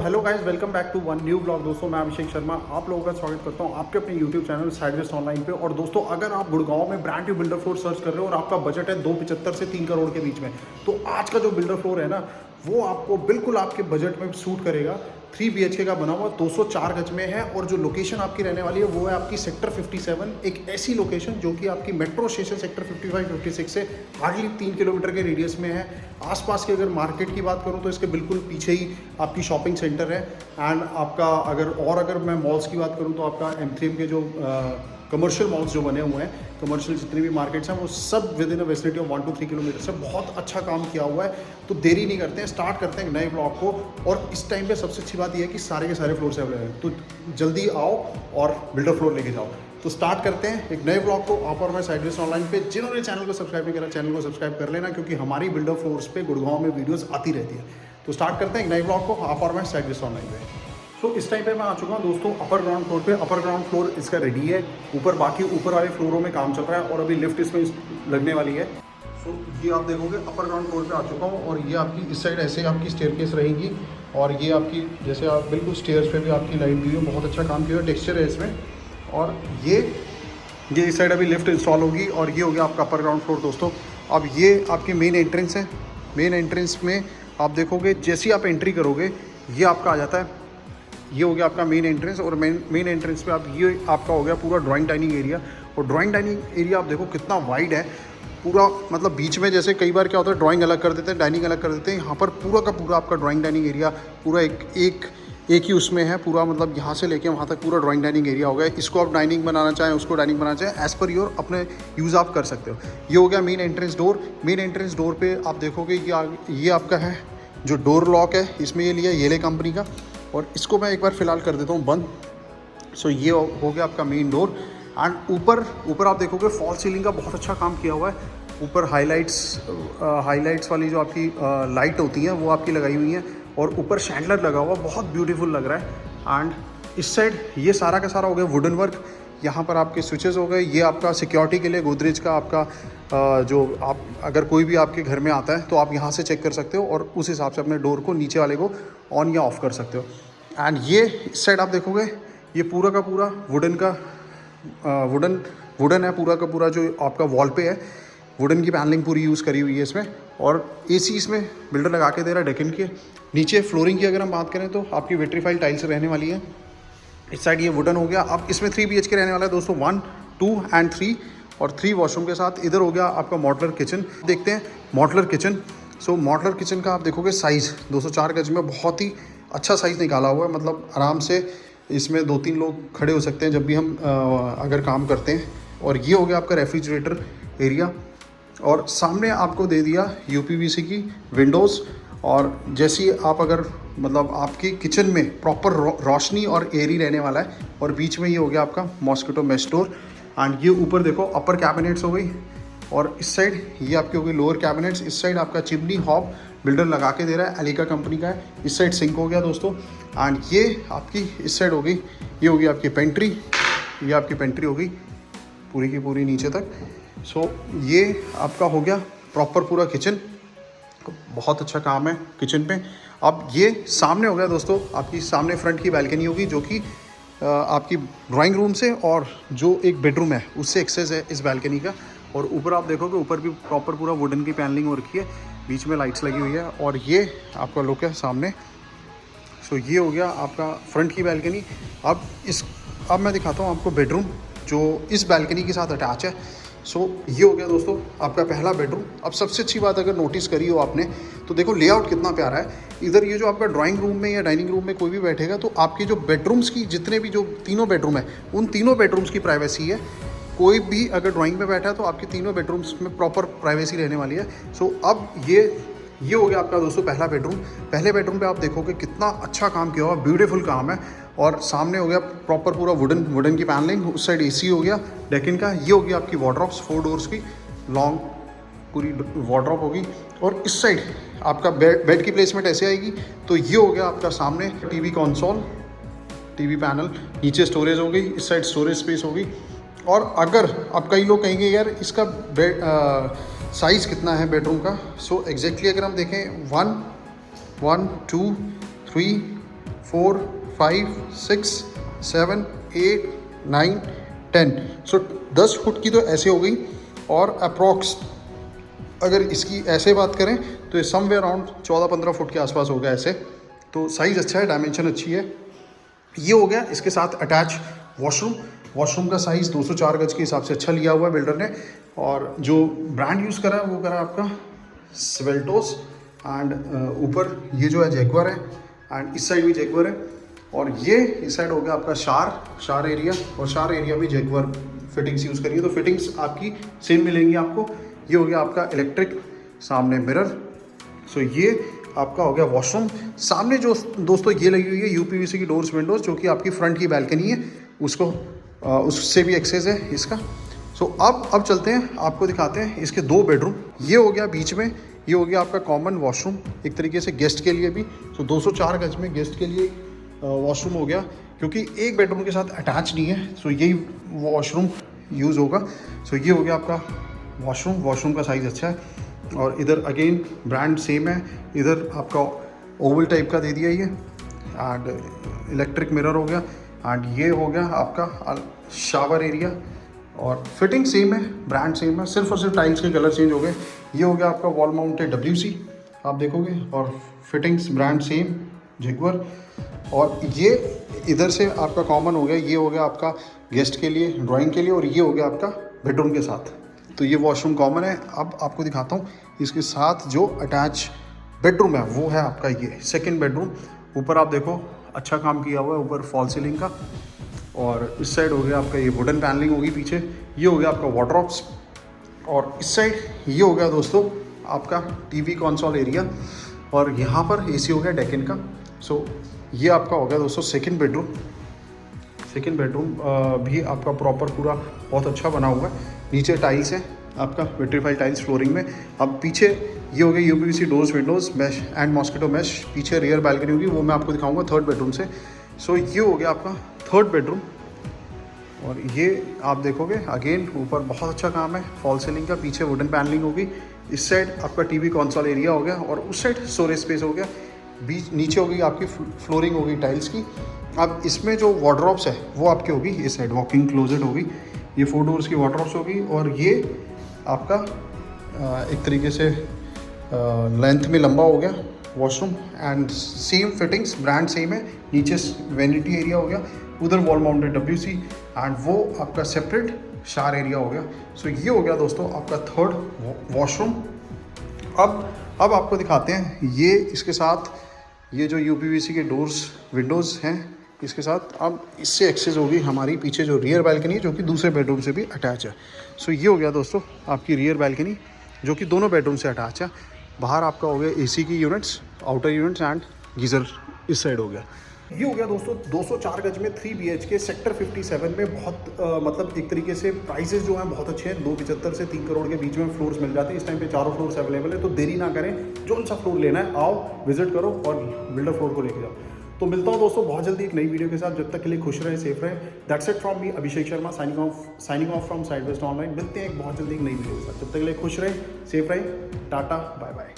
Hello guys, welcome back to one new blog. दोस्तों मैं अभिषेक शर्मा आप लोगों का स्वागत करता हूं आपके अपने यूट्यूब चैनल साइडवेस्ट ऑनलाइन पे। और दोस्तों अगर आप गुड़गांव में brand new builder floor search कर रहे हो और आपका बजट है 275 से 3 करोड़ के बीच में, तो आज का जो बिल्डर फ्लोर है ना, वो आपको बिल्कुल आपके बजट में सूट करेगा। 3 BHK का बना हुआ 204 गज में है और जो लोकेशन आपकी रहने वाली है वो है आपकी सेक्टर 57, एक ऐसी लोकेशन जो कि आपकी मेट्रो स्टेशन सेक्टर 55 56 से हार्डली 3 किलोमीटर के रेडियस में है। आसपास की अगर मार्केट की बात करूं तो इसके बिल्कुल पीछे ही आपकी शॉपिंग सेंटर है। एंड आपका अगर मैं मॉल्स की बात करूं तो आपका M3M के जो कमर्शियल मॉल्स जो बने हुए हैं, कमर्शियल जितने भी मार्केट्स हैं वो सब with in a vicinity of 1 to 3 kilometre से बहुत अच्छा काम किया हुआ है। तो देरी नहीं करते हैं, स्टार्ट करते हैं एक नए ब्लॉग को। और इस टाइम पे सबसे अच्छी बात यह है कि सारे के सारे फ्लोर से अवेलेबल हैं, तो जल्दी आओ और बिल्डर फ्लोर लेके जाओ। तो स्टार्ट करते हैं एक नए ब्लॉग को। आप और मैं साइडवेस्ट ऑनलाइन पे, जिन्होंने चैनल को सब्सक्राइब नहीं करा चैनल को सब्सक्राइब कर लेना, क्योंकि हमारी बिल्डर फ्लोर्स पे गुड़गांव में वीडियोस आती रहती है। तो स्टार्ट करते हैं एक नए ब्लॉग को, आप और मैं साइडवेस्ट ऑनलाइन पे। तो इस टाइम पे मैं आ चुका हूँ दोस्तों अपर ग्राउंड फ्लोर पे। अपर ग्राउंड फ्लोर इसका रेडी है, ऊपर वाले फ्लोरों में काम चल रहा है और अभी लिफ्ट इसमें लगने वाली है। सो ये आप देखोगे अपर ग्राउंड फ्लोर पे आ चुका हूँ और ये आपकी इस साइड ऐसे आपकी स्टेयरकेस रहेगी और ये आपकी जैसे आप बिल्कुल स्टेयर्स पे भी आपकी लाइट दी है, बहुत अच्छा काम किया है, टेक्सचर है इसमें। और ये इस साइड अभी लिफ्ट इंस्टॉल होगी और ये हो गया आपका अपर ग्राउंड फ्लोर दोस्तों। अब ये आपकी मेन एंट्रेंस है। मेन एंट्रेंस में आप देखोगे जैसे ही आप एंट्री करोगे ये आपका आ जाता है, ये हो गया आपका मेन एंट्रेंस। और मेन एंट्रेंस पे आप ये आपका हो गया पूरा ड्राइंग डाइनिंग एरिया। और ड्राइंग डाइनिंग एरिया आप देखो कितना वाइड है पूरा, मतलब बीच में जैसे कई बार क्या होता है ड्राइंग अलग कर देते हैं, डाइनिंग अलग कर देते हैं, यहाँ पर पूरा का पूरा आपका ड्राइंग डाइनिंग एरिया पूरा एक ही उसमें है पूरा, मतलब यहाँ से लेके वहाँ तक पूरा ड्राइंग डाइनिंग एरिया हो गया। इसको आप डाइनिंग बनाना चाहें, उसको डाइनिंग बनाना चाहें, एज़ पर योर अपने यूज़ आप कर सकते हो। ये हो गया main entrance door. Main entrance door पे आप देखोगे ये आपका है जो डोर लॉक है, इसमें ये लिया येले कंपनी का। और इसको मैं एक बार फ़िलहाल कर देता हूँ बंद। सो ये हो गया आपका मेन डोर। एंड ऊपर आप देखोगे फॉल सीलिंग का बहुत अच्छा काम किया हुआ है। ऊपर हाईलाइट्स वाली जो आपकी लाइट होती हैं वो आपकी लगाई हुई हैं और ऊपर शैंडलर लगा हुआ, बहुत ब्यूटीफुल लग रहा है। एंड इस साइड ये सारा का सारा हो गया वुडन वर्क। यहाँ पर आपके स्विचेस हो गए, ये आपका सिक्योरिटी के लिए गोदरेज का आपका जो आप अगर कोई भी आपके घर में आता है तो आप यहाँ से चेक कर सकते हो और उस हिसाब से अपने डोर को नीचे वाले को ऑन या ऑफ़ कर सकते हो। एंड ये इस साइड आप देखोगे ये पूरा का पूरा वुडन है, पूरा का पूरा जो आपका वॉल पे है वुडन की पैनलिंग पूरी यूज़ करी हुई है इसमें। और AC इसमें बिल्डर लगा के दे रहा है डेकन के नीचे। फ्लोरिंग की अगर हम बात करें तो आपकी विट्रीफाइल टाइल्स रहने वाली है। इस साइड ये वुडन हो गया। अब इसमें 3 BHK रहने वाला है दोस्तों, 1 2 एंड 3 और 3 वॉशरूम के साथ। इधर हो गया आपका मॉडलर किचन। देखते हैं मॉडलर किचन। सो मॉडलर किचन का आप देखोगे साइज़ 204 गज में बहुत ही अच्छा साइज़ निकाला हुआ है, मतलब आराम से इसमें 2-3 लोग खड़े हो सकते हैं जब भी हम अगर काम करते हैं। और ये हो गया आपका रेफ्रिजरेटर एरिया और सामने आपको दे दिया UPVC की विंडोज़। और जैसी आप अगर मतलब आपकी किचन में प्रॉपर रोशनी और एयरी रहने वाला है। और बीच में ये हो गया आपका मॉस्किटो मेश डोर। एंड ये ऊपर देखो अपर कैबिनेट्स हो गई और इस साइड ये आपकी हो गई लोअर कैबिनेट्स। इस साइड आपका चिमनी हॉब बिल्डर लगा के दे रहा है, एलिका कंपनी का है। इस साइड सिंक हो गया दोस्तों। एंड ये आपकी इस साइड हो गई, ये होगी आपकी पेंट्री। ये आपकी पेंट्री हो गई पूरी की पूरी नीचे तक। सो ये आपका हो गया प्रॉपर पूरा किचन, बहुत अच्छा काम है किचन पे। अब ये सामने हो गया दोस्तों आपकी सामने फ्रंट की बैल्कनी होगी जो कि आपकी ड्राइंग रूम से और जो एक बेडरूम है उससे एक्सेस है इस बैल्कनी का। और ऊपर आप देखोगे ऊपर भी प्रॉपर पूरा वुडन की पैनलिंग हो रखी है, बीच में लाइट्स लगी हुई है और ये आपका लुक है सामने। सो ये हो गया आपका फ्रंट की बैल्कनी। अब मैं दिखाता हूँ आपको बेडरूम जो इस बैल्कनी के साथ अटैच है। सो ये हो गया दोस्तों आपका पहला बेडरूम। अब सबसे अच्छी बात अगर नोटिस करी हो आपने तो देखो लेआउट कितना प्यारा है। इधर ये जो आपका ड्राइंग रूम में या डाइनिंग रूम में कोई भी बैठेगा तो आपकी जो बेडरूम्स की जितने भी जो तीनों बेडरूम है उन तीनों बेडरूम्स की प्राइवेसी है। कोई भी अगर ड्राइंग में बैठा है तो आपकी तीनों बेडरूम्स में प्रॉपर प्राइवेसी रहने वाली है। सो अब ये हो गया आपका दोस्तों पहला बेडरूम। पहले बेडरूम पे आप देखोगे कितना अच्छा काम किया हुआ, ब्यूटीफुल काम है। और सामने हो गया प्रॉपर पूरा वुडन की पैनलिंग। उस साइड AC हो गया डेकिन का। ये होगी आपकी वार्डरोब्स 4 डोर्स की लॉन्ग पूरी वार्डरोब होगी। और इस साइड आपका बेड की प्लेसमेंट ऐसे आएगी। तो ये हो गया आपका सामने TV कंसोल, TV पैनल, नीचे स्टोरेज हो गई, इस साइड स्टोरेज स्पेस होगी। और अगर आप कई लोग कहेंगे यार इसका साइज़ कितना है बेडरूम का। सो एग्जैक्टली अगर हम देखें 1 2 3 4 5 6 7 8 9 10। सो 10 फुट की तो ऐसे हो गई, और अप्रॉक्स अगर इसकी ऐसे बात करें तो ये समवेयर अराउंड 14-15 फुट के आसपास हो गया ऐसे। तो साइज़ अच्छा है, डायमेंशन अच्छी है। ये हो गया। इसके साथ अटैच वॉशरूम। वॉशरूम का साइज़ 204 गज के हिसाब से अच्छा लिया हुआ है बिल्डर ने, और जो ब्रांड यूज़ करा है वो करा आपका स्वेल्टोस, एंड ऊपर ये जो है जैगुआर है, एंड इस साइड भी जैगुआर है, और ये इस साइड हो गया आपका शार एरिया, और शार एरिया भी जैगुआर फिटिंग्स यूज़ करिए, तो फिटिंग्स आपकी सेम मिलेंगी आपको। ये हो गया आपका इलेक्ट्रिक, सामने मिरर। सो ये आपका हो गया वॉशरूम। सामने जो दोस्तों ये लगी हुई है यूपीवीसी की डोर्स विंडोज़, जो कि आपकी फ्रंट की बैल्कनी है, उसको उससे भी एक्सेस है इसका। सो अब चलते हैं, आपको दिखाते हैं इसके 2 बेडरूम। ये हो गया बीच में, ये हो गया आपका कॉमन वॉशरूम, एक तरीके से गेस्ट के लिए भी। सो 204 गज में गेस्ट के लिए वॉशरूम हो गया, क्योंकि एक बेडरूम के साथ अटैच नहीं है, सो यही वॉशरूम यूज़ होगा। सो ये हो गया आपका वॉशरूम का साइज़ अच्छा है, और इधर अगेन ब्रांड सेम है। इधर आपका ओवल टाइप का दे दिया ये, एंड इलेक्ट्रिक मिरर हो गया, एंड ये हो गया आपका शावर एरिया, और फिटिंग सेम है, ब्रांड सेम है, सिर्फ और सिर्फ टाइल्स के कलर चेंज हो गए। ये हो गया आपका वॉल माउंटेड WC आप देखोगे, और फिटिंग्स ब्रांड सेम जैगुआर। और ये इधर से आपका कॉमन हो गया, ये हो गया आपका गेस्ट के लिए, ड्राइंग के लिए, और ये हो गया आपका बेडरूम के साथ। तो ये वॉशरूम कॉमन है। अब आपको दिखाता हूँ इसके साथ जो अटैच बेडरूम है, वो है आपका ये सेकंड बेडरूम। ऊपर आप देखो अच्छा काम किया हुआ है ऊपर फॉल सीलिंग का, और इस साइड हो गया आपका ये वुडन पैनलिंग होगी पीछे। ये हो गया आपका वार्डरोब्स, और इस साइड ये हो गया दोस्तों आपका टीवी कंसोल एरिया, और यहाँ पर AC हो गया डेकन का। सो ये आपका हो गया दोस्तों सेकंड बेडरूम भी आपका प्रॉपर पूरा बहुत अच्छा बना हुआ है। नीचे टाइल्स है आपका, विट्रीफाइड टाइल्स फ्लोरिंग में। अब पीछे ये हो गया UPVC doors windows mesh and mosquito mesh. पीछे रियर बैल्कनी होगी, वो मैं आपको दिखाऊंगा थर्ड बेडरूम से। सो ये हो गया आपका थर्ड बेडरूम, और ये आप देखोगे अगेन ऊपर बहुत अच्छा काम है फॉल सीलिंग का, पीछे वुडन पैनलिंग होगी। इस साइड आपका टीवी कंसोल एरिया हो गया, और उस साइड स्टोरेज स्पेस हो गया। बीच नीचे होगी आपकी फ्लोरिंग होगी टाइल्स की। अब इसमें जो वार्डरोब्स है वो आपकी होगी इस साइड, वॉकिंग क्लोजेट होगी, ये 4 डोर्स की वार्डरोब्स होगी, और ये आपका एक तरीके से लेंथ में लंबा हो गया washroom, and same fittings brand same है। नीचे वेनिटी एरिया हो गया, उधर वॉल माउंटेड WC, एंड वो आपका सेपरेट शार एरिया हो गया। सो ये हो गया दोस्तों आपका थर्ड वॉशरूम। अब आपको दिखाते हैं ये इसके साथ ये जो यूपीवीसी के डोर्स विंडोज़ हैं, इसके साथ अब इससे एक्सेस होगी हमारी पीछे जो रियर बैल्कनी है, जो कि दूसरे बेडरूम से भी अटैच है। सो ये हो गया दोस्तों आपकी रियर बैल्कनी, जो कि दोनों बेडरूम से अटैच है। बाहर आपका हो गया AC की units, outer units, and geyser इस साइड हो गया। ये हो गया दोस्तों 204 गज में 3 BHK सेक्टर 57 में। बहुत मतलब एक तरीके से प्राइसेस जो हैं बहुत अच्छे हैं। 275 से 3 करोड़ के बीच में फ्लोर्स मिल जाते हैं। इस टाइम पे चारों फ्लोर्स अवेलेबल है, तो देरी ना करें, जो सा फ्लोर लेना है आओ विजिट करो और बिल्डर फ्लोर को लेके जाओ। तो मिलता हूँ दोस्तों बहुत जल्दी एक नई वीडियो के साथ। जब तक के लिए खुश रहे, सेफ रहे। That's it from me Abhishek Sharma, signing off from sidewest online. मिलते हैं बहुत जल्दी एक नई वीडियो के साथ। जब तक के लिए खुश रहे, सेफ रहे, टाटा बाय बाय।